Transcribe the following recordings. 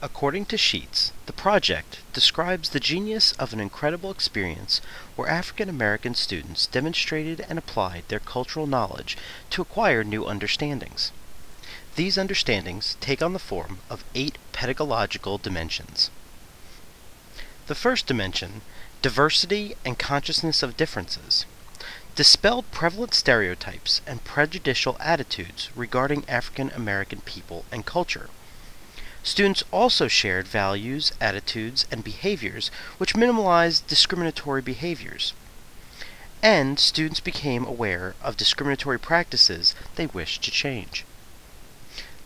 According to Sheets, the project describes the genius of an incredible experience where African American students demonstrated and applied their cultural knowledge to acquire new understandings. These understandings take on the form of 8 pedagogical dimensions. The first dimension, diversity and consciousness of differences, dispelled prevalent stereotypes and prejudicial attitudes regarding African American people and culture. Students also shared values, attitudes, and behaviors which minimalized discriminatory behaviors. And students became aware of discriminatory practices they wished to change.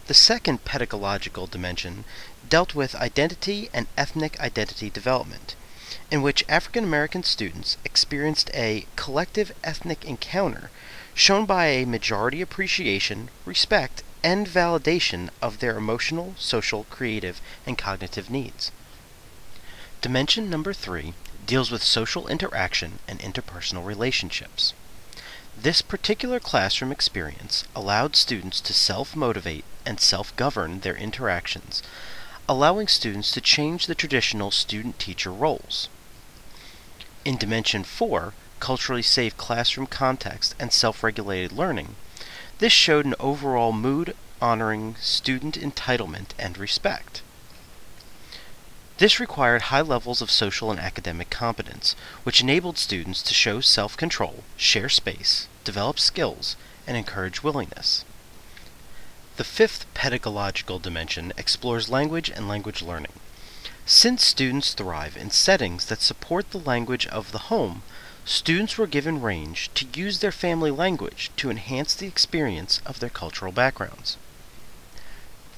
The second pedagogical dimension dealt with identity and ethnic identity development, in which African American students experienced a collective ethnic encounter shown by a majority appreciation, respect, and validation of their emotional, social, creative, and cognitive needs. Dimension number 3 deals with social interaction and interpersonal relationships. This particular classroom experience allowed students to self-motivate and self-govern their interactions, allowing students to change the traditional student-teacher roles. In Dimension 4, culturally safe classroom context and self-regulated learning, this showed an overall mood honoring student entitlement and respect. This required high levels of social and academic competence, which enabled students to show self-control, share space, develop skills, and encourage willingness. The fifth pedagogical dimension explores language and language learning. Since students thrive in settings that support the language of the home, students were given range to use their family language to enhance the experience of their cultural backgrounds.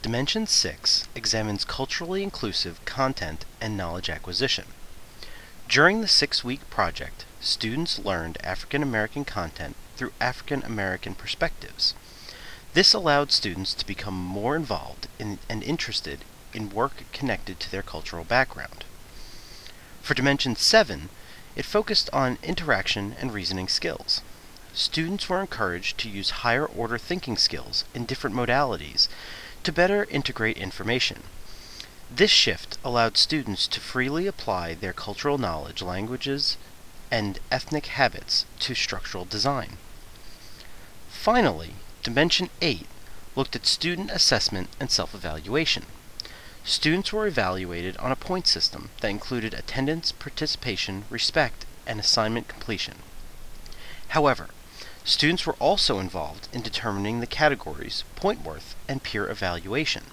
Dimension 6 examines culturally inclusive content and knowledge acquisition. During the 6-week project, students learned African American content through African American perspectives. This allowed students to become more involved and interested in work connected to their cultural background. For Dimension 7, it focused on interaction and reasoning skills. Students were encouraged to use higher-order thinking skills in different modalities to better integrate information. This shift allowed students to freely apply their cultural knowledge, languages, and ethnic habits to structural design. Finally, Dimension 8 looked at student assessment and self-evaluation. Students were evaluated on a point system that included attendance, participation, respect, and assignment completion. However, students were also involved in determining the categories, point worth, and peer evaluation.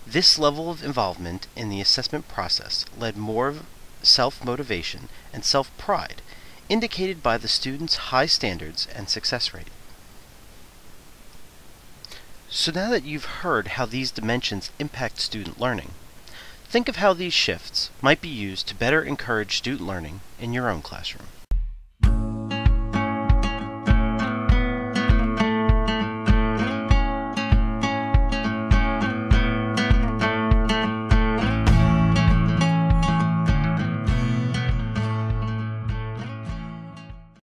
This level of involvement in the assessment process led more self-motivation and self-pride, indicated by the students' high standards and success rate. So now that you've heard how these dimensions impact student learning, think of how these shifts might be used to better encourage student learning in your own classroom.